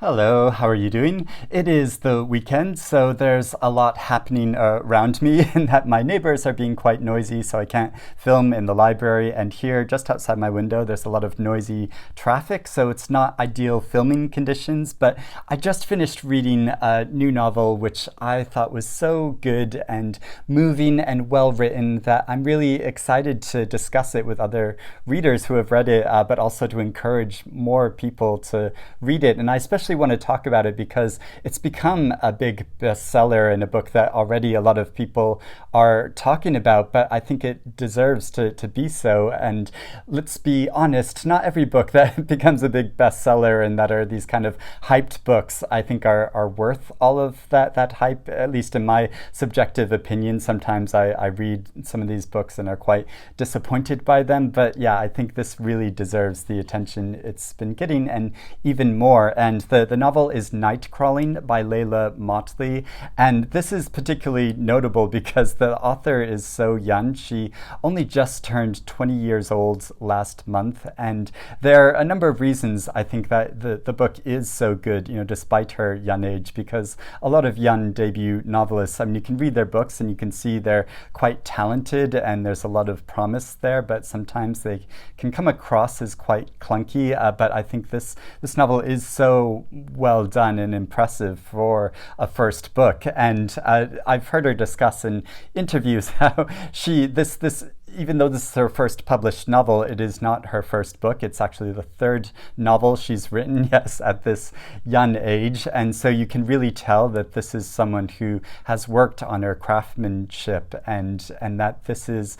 Hello, how are you doing? It is the weekend, so there's a lot happening around me in that my neighbors are being quite noisy, so I can't film in the library. And here, just outside my window, there's a lot of noisy traffic, so it's not ideal filming conditions. But I just finished reading a new novel, which I thought was so good and moving and well written that I'm really excited to discuss it with other readers who have read it, but also to encourage more people to read it. And I especially want to talk about it because it's become a big bestseller and a book that already a lot of people are talking about, but I think it deserves to be so. And let's be honest, not every book that becomes a big bestseller and that are these kind of hyped books, I think are worth all of that hype, at least in my subjective opinion. Sometimes I read some of these books and are quite disappointed by them, but yeah, I think this really deserves the attention it's been getting and even more. And the novel is Nightcrawling by Leila Mottley, and this is particularly notable because the author is so young. She only just turned 20 years old last month, and there are a number of reasons I think that the book is so good, despite her young age, because a lot of young debut novelists, you can read their books and you can see they're quite talented and there's a lot of promise there, but sometimes they can come across as quite clunky. But I think this novel is so well done and impressive for a first book. And I've heard her discuss in interviews how this even though this is her first published novel, it is not her first book. It's actually the third novel she's written, yes, at this young age. And so you can really tell that this is someone who has worked on her craftsmanship and that this is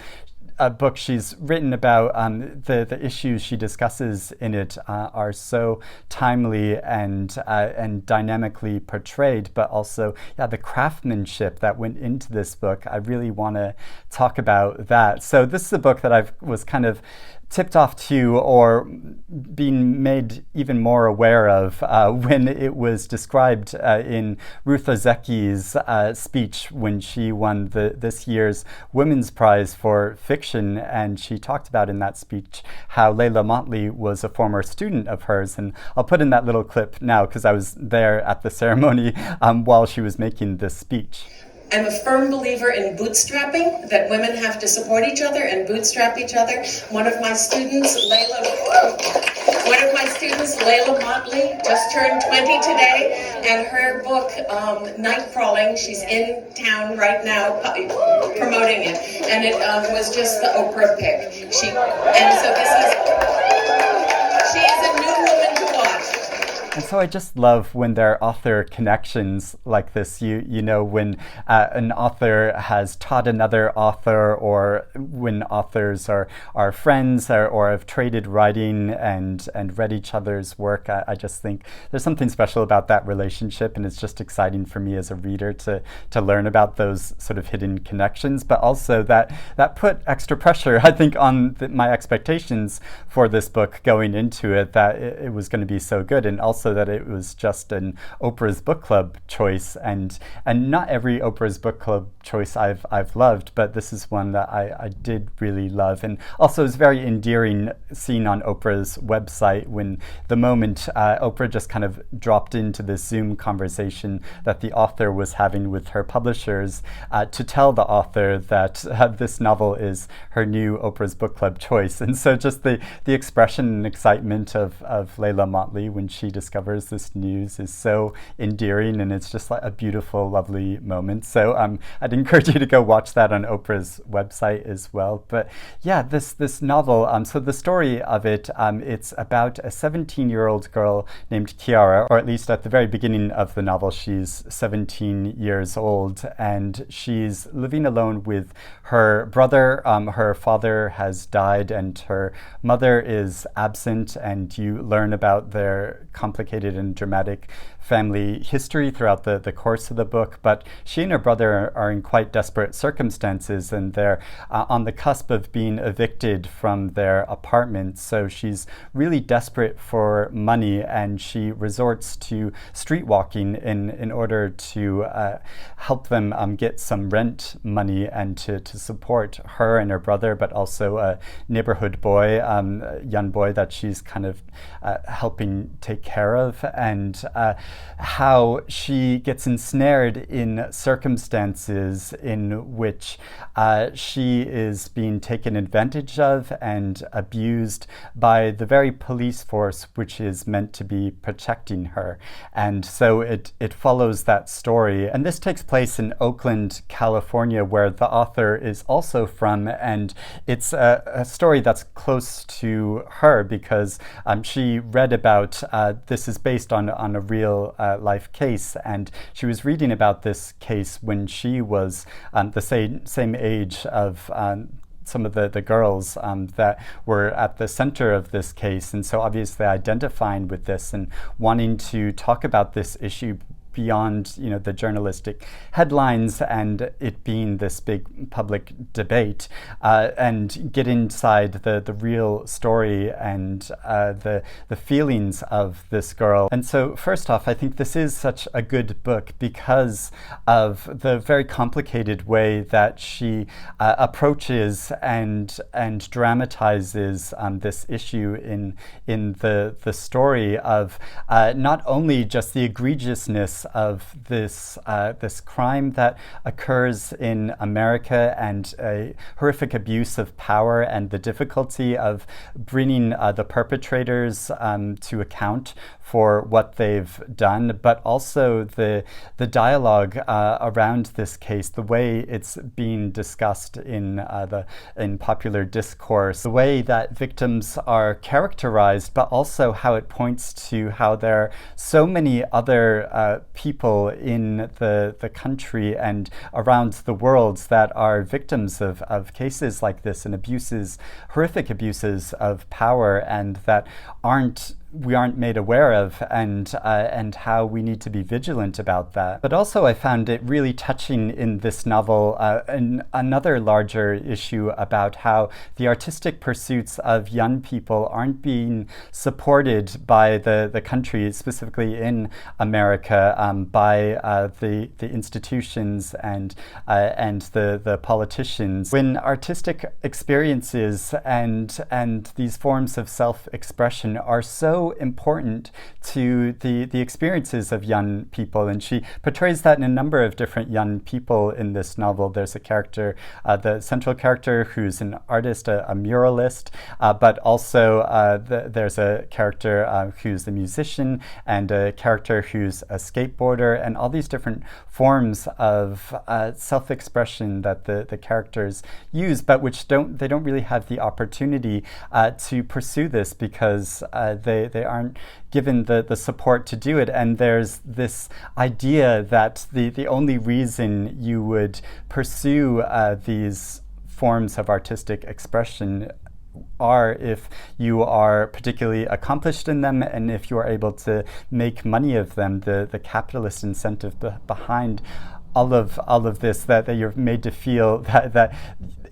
a book she's written about. The issues she discusses in it are so timely and dynamically portrayed, but also the craftsmanship that went into this book. I really want to talk about that. So this is a book that I was kind of tipped off to or being made even more aware of when it was described in Ruth Ozeki's speech when she won this year's Women's Prize for Fiction. And she talked about in that speech how Leila Mottley was a former student of hers. And I'll put in that little clip now because I was there at the ceremony while she was making this speech. I'm a firm believer in bootstrapping, that women have to support each other and bootstrap each other. One of my students, Leila Mottley, just turned 20 today, and her book, Nightcrawling, she's in town right now promoting it, and it was just the Oprah pick. She is a new woman to watch. And so I just love when there are author connections like this. When an author has taught another author, or when authors are friends or have traded writing and read each other's work. I just think there's something special about that relationship, and it's just exciting for me as a reader to learn about those sort of hidden connections, but also that put extra pressure, I think, on my expectations for this book going into it, that it was going to be so good, and also that it was just an Oprah's Book Club choice, and not every Oprah's Book Club choice I've loved, but this is one that I did really love. And also it's very endearing seeing on Oprah's website when the moment Oprah just kind of dropped into this Zoom conversation that the author was having with her publishers to tell the author that this novel is her new Oprah's Book Club choice. And so just the expression and excitement of Leila Mottley when she discovers this news is so endearing, and it's just like a beautiful, lovely moment. So I'd encourage you to go watch that on Oprah's website as well. But yeah, this novel, so the story of it, it's about a 17-year-old girl named Kiara, or at least at the very beginning of the novel, she's 17 years old, and she's living alone with her brother. Her father has died and her mother is absent, and you learn about their complicated and dramatic family history throughout the course of the book. But she and her brother are in quite desperate circumstances, and they're on the cusp of being evicted from their apartment. So she's really desperate for money, and she resorts to street walking in order to help them get some rent money and to support her and her brother, but also a neighborhood boy, young boy that she's kind of helping take care aware of, and how she gets ensnared in circumstances in which she is being taken advantage of and abused by the very police force which is meant to be protecting her. And so it follows that story. And this takes place in Oakland, California, where the author is also from. And it's a story that's close to her because she read about, this is based on a real life case. And she was reading about this case when she was the same age of some of the girls that were at the center of this case. And so obviously identifying with this and wanting to talk about this issue beyond, the journalistic headlines and it being this big public debate, and get inside the real story and the feelings of this girl. And so first off, I think this is such a good book because of the very complicated way that she approaches and dramatizes this issue in the story of not only just the egregiousness of this crime that occurs in America and a horrific abuse of power and the difficulty of bringing the perpetrators to account for what they've done, but also the dialogue around this case, the way it's being discussed in popular discourse, the way that victims are characterized, but also how it points to how there are so many other people in the country and around the world that are victims of cases like this and abuses, horrific abuses of power, and that we aren't made aware of, and how we need to be vigilant about that. But also I found it really touching in this novel another larger issue about how the artistic pursuits of young people aren't being supported by the country, specifically in America, by the institutions and the politicians. When artistic experiences and these forms of self-expression are so important to the experiences of young people, and she portrays that in a number of different young people in this novel. There's a character, the central character, who's an artist, a muralist, but also there's a character who's a musician, and a character who's a skateboarder, and all these different forms of self-expression that the characters use, but which they don't really have the opportunity to pursue this because they aren't given the support to do it. And there's this idea that the only reason you would pursue these forms of artistic expression are if you are particularly accomplished in them and if you are able to make money of them. The capitalist incentive behind all of this, that you're made to feel that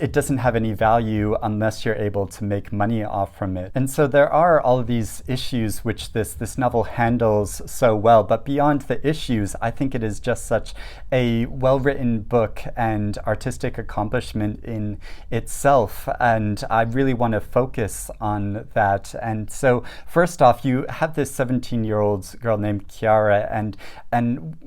it doesn't have any value unless you're able to make money off from it. And so there are all of these issues which this novel handles so well. But beyond the issues, I think it is just such a well-written book and artistic accomplishment in itself. And I really want to focus on that. And so first off, you have this 17-year-old girl named Chiara, and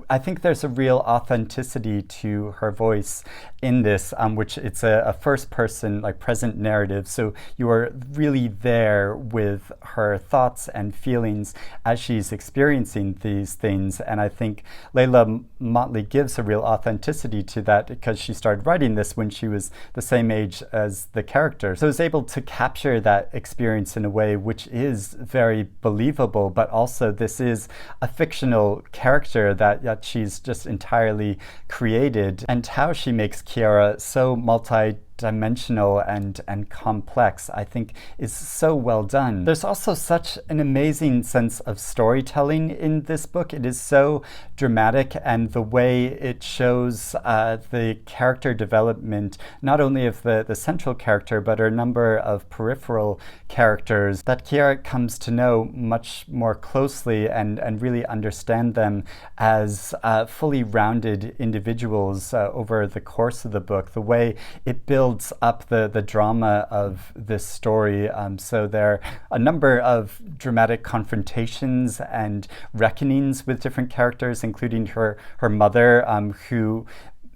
I think there's a real authenticity to her voice in this, which it's a first person, like present narrative. So you are really there with her thoughts and feelings as she's experiencing these things. And I think Leila Mottley gives a real authenticity to that because she started writing this when she was the same age as the character. So I was able to capture that experience in a way which is very believable, but also this is a fictional character that she's just entirely created, and how she makes Chiara so multi-dimensional and complex, I think, is so well done. There's also such an amazing sense of storytelling in this book. It is so dramatic, and the way it shows the character development, not only of the central character, but a number of peripheral characters that Chiara comes to know much more closely and really understand them as fully rounded individuals over the course of the book. The way it builds builds up the drama of this story. So there are a number of dramatic confrontations and reckonings with different characters, including her mother, who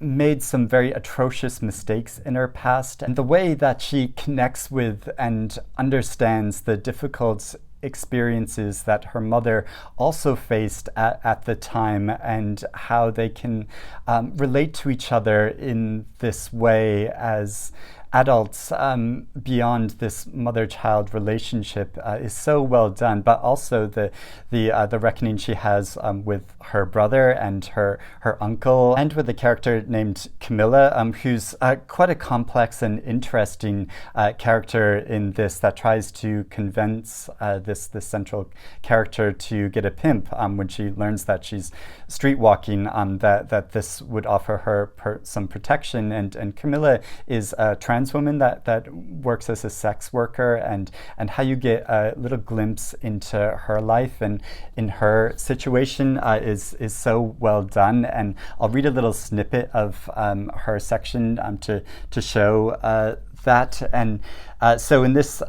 made some very atrocious mistakes in her past, and the way that she connects with and understands the difficult experiences that her mother also faced at the time, and how they can relate to each other in this way as adults, beyond this mother-child relationship, is so well done. But also the reckoning she has with her brother and her uncle, and with a character named Camilla, who's quite a complex and interesting character in this, that tries to convince this central character to get a pimp when she learns that she's streetwalking, that this would offer her some protection. And Camilla is a trans woman that works as a sex worker, and how you get a little glimpse into her life and in her situation is so well done. And I'll read a little snippet of her section to show that. And so in this,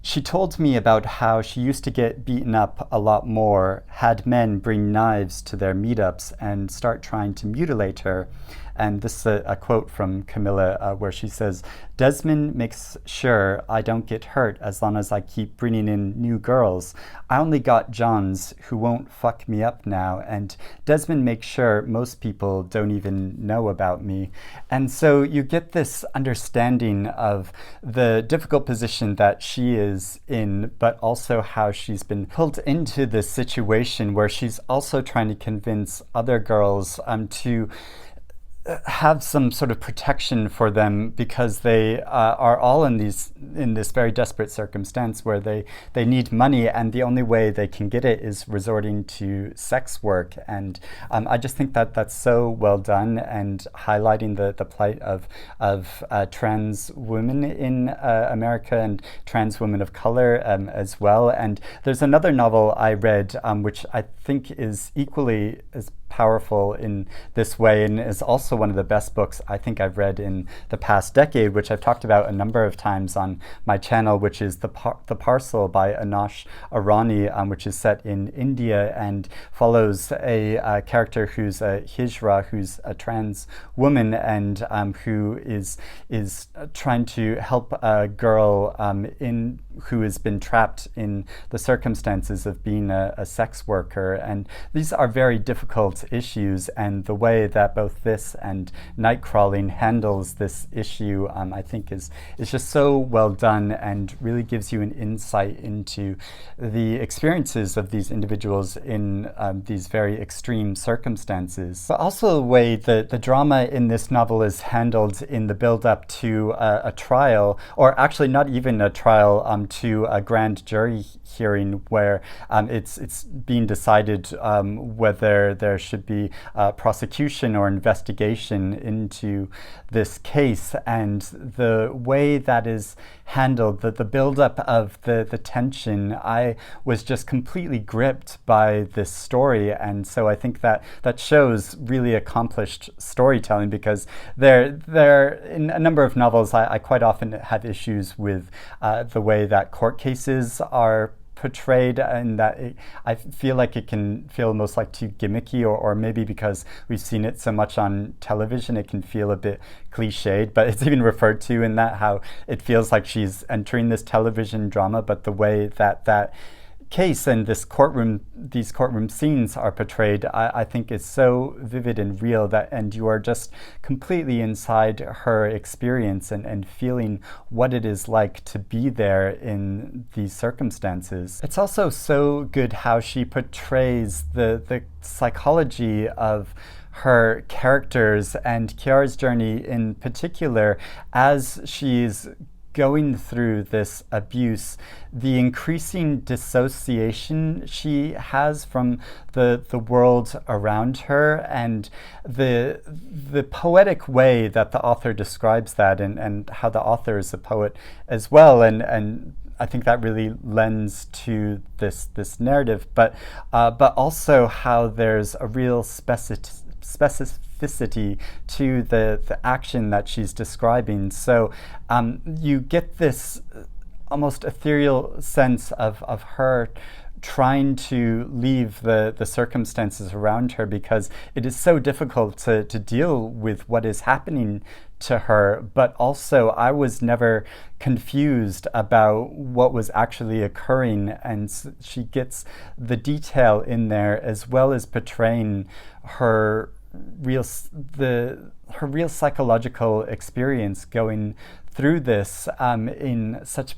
she told me about how she used to get beaten up a lot more, had men bring knives to their meetups and start trying to mutilate her. And this is a quote from Camilla, where she says, "Desmond makes sure I don't get hurt as long as I keep bringing in new girls. I only got Johns who won't fuck me up now, and Desmond makes sure most people don't even know about me." And so you get this understanding of the difficult position that she is in, but also how she's been pulled into this situation where she's also trying to convince other girls to have some sort of protection for them, because they are all in this very desperate circumstance where they need money, and the only way they can get it is resorting to sex work. And I just think that that's so well done, and highlighting the plight of trans women in America, and trans women of color as well. And there's another novel I read, which I think is equally as powerful in this way, and is also one of the best books I think I've read in the past decade, which I've talked about a number of times on my channel, which is the Parcel by Anosh Irani, which is set in India and follows a character who's a hijra, who's a trans woman, and who is trying to help a girl who has been trapped in the circumstances of being a sex worker. And these are very difficult issues, and the way that both this and Nightcrawling handles this issue, I think is just so well done, and really gives you an insight into the experiences of these individuals in these very extreme circumstances. But also the way that the drama in this novel is handled in the build-up to a trial, or actually not even a trial, to a grand jury hearing, where it's being decided whether there should be prosecution or investigation into this case. And the way that is handled, the build-up of the tension, I was just completely gripped by this story. And so I think that shows really accomplished storytelling, because there in a number of novels, I quite often have issues with the way that court cases are portrayed, and that I feel like it can feel almost like too gimmicky, or maybe because we've seen it so much on television, it can feel a bit cliched. But it's even referred to in that, how it feels like she's entering this television drama, but the way that case and these courtroom scenes are portrayed, I think is so vivid and real, and you are just completely inside her experience and feeling what it is like to be there in these circumstances. It's also so good how she portrays the psychology of her characters, and Kiara's journey in particular, as she's going through this abuse, the increasing dissociation she has from the world around her, and the poetic way that the author describes that, and how the author is a poet as well, and I think that really lends to this narrative, but also how there's a real specificity specificity to the action that she's describing. So you get this almost ethereal sense of her trying to leave the circumstances around her because it is so difficult to deal with what is happening to her. But also, I was never confused about what was actually occurring, and she gets the detail in there as well as portraying her real psychological experience going through this in such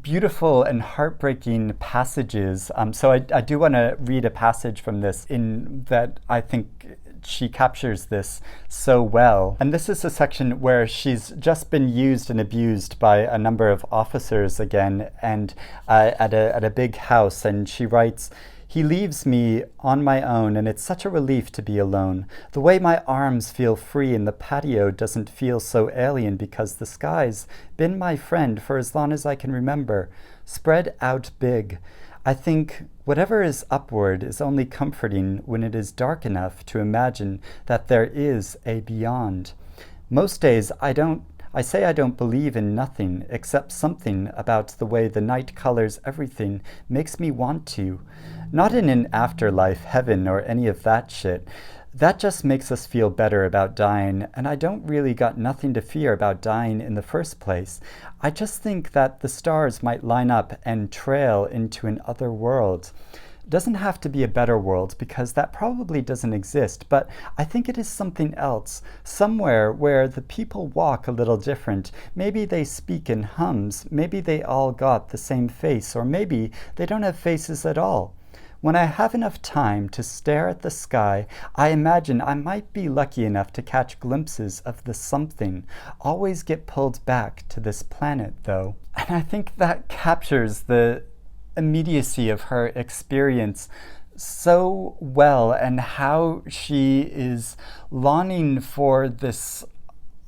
beautiful and heartbreaking passages. So I do want to read a passage from this in that I think she captures this so well. And this is a section where she's just been used and abused by a number of officers again, and at a big house, and she writes, "He leaves me on my own, and it's such a relief to be alone. The way my arms feel free in the patio doesn't feel so alien because the sky's been my friend for as long as I can remember, spread out big. I think whatever is upward is only comforting when it is dark enough to imagine that there is a beyond. Most days I say I don't believe in nothing except something about the way the night colors everything makes me want to. Not in an afterlife, heaven, or any of that shit. That just makes us feel better about dying, and I don't really got nothing to fear about dying in the first place. I just think that the stars might line up and trail into an other world. Doesn't have to be a better world because that probably doesn't exist, but I think it is something else, somewhere where the people walk a little different. Maybe they speak in hums, maybe they all got the same face, or maybe they don't have faces at all. When I have enough time to stare at the sky, I imagine I might be lucky enough to catch glimpses of the something. Always get pulled back to this planet, though." And I think that captures the immediacy of her experience so well, and how she is longing for this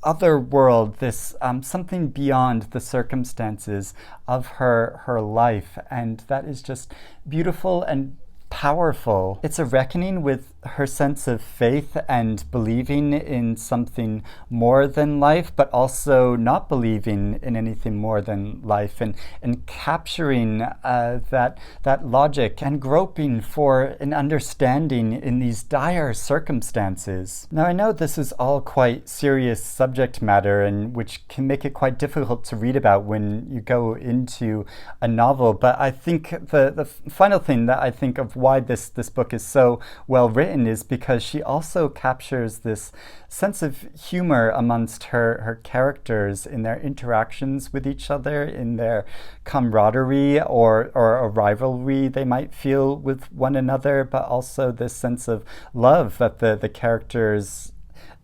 other world, this something beyond the circumstances of her life. And that is just beautiful and powerful. It's a reckoning with her sense of faith and believing in something more than life, but also not believing in anything more than life, and capturing that logic and groping for an understanding in these dire circumstances. Now, I know this is all quite serious subject matter, and which can make it quite difficult to read about when you go into a novel, but I think the final thing that I think of why this book is so well written is because she also captures this sense of humor amongst her characters in their interactions with each other, in their camaraderie or a rivalry they might feel with one another, but also this sense of love that the characters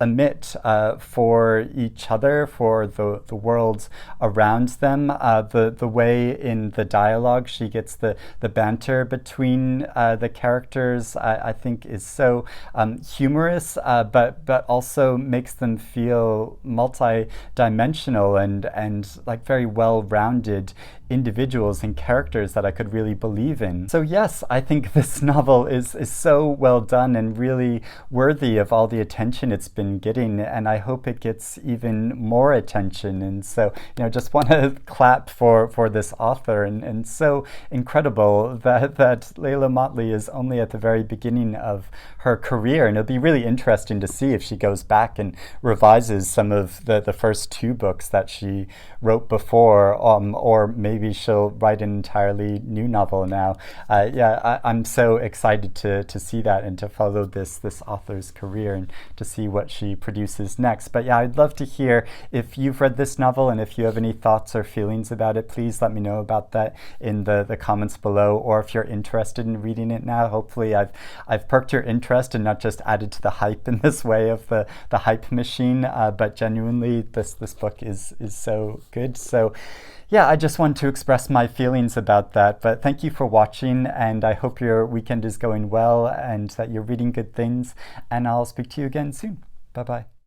emit for each other, for the worlds around them. The way in the dialogue she gets the banter between the characters, I think is so humorous, but also makes them feel multi-dimensional and like very well-rounded individuals and characters that I could really believe in. So yes, I think this novel is so well done and really worthy of all the attention it's been getting, and I hope it gets even more attention. And so, just want to clap for this author, and so incredible that Leila Mottley is only at the very beginning of her career, and it'll be really interesting to see if she goes back and revises some of the first two books that she wrote before, or maybe she'll write an entirely new novel now. I'm so excited to see that and to follow this author's career and to see what she produces next. But yeah, I'd love to hear if you've read this novel, and if you have any thoughts or feelings about it, please let me know about that in the comments below, or if you're interested in reading it now. Hopefully I've perked your interest and not just added to the hype in this way of the hype machine, but genuinely this book is so good. So yeah, I just want to express my feelings about that. But thank you for watching, and I hope your weekend is going well and that you're reading good things, and I'll speak to you again soon. Bye-bye.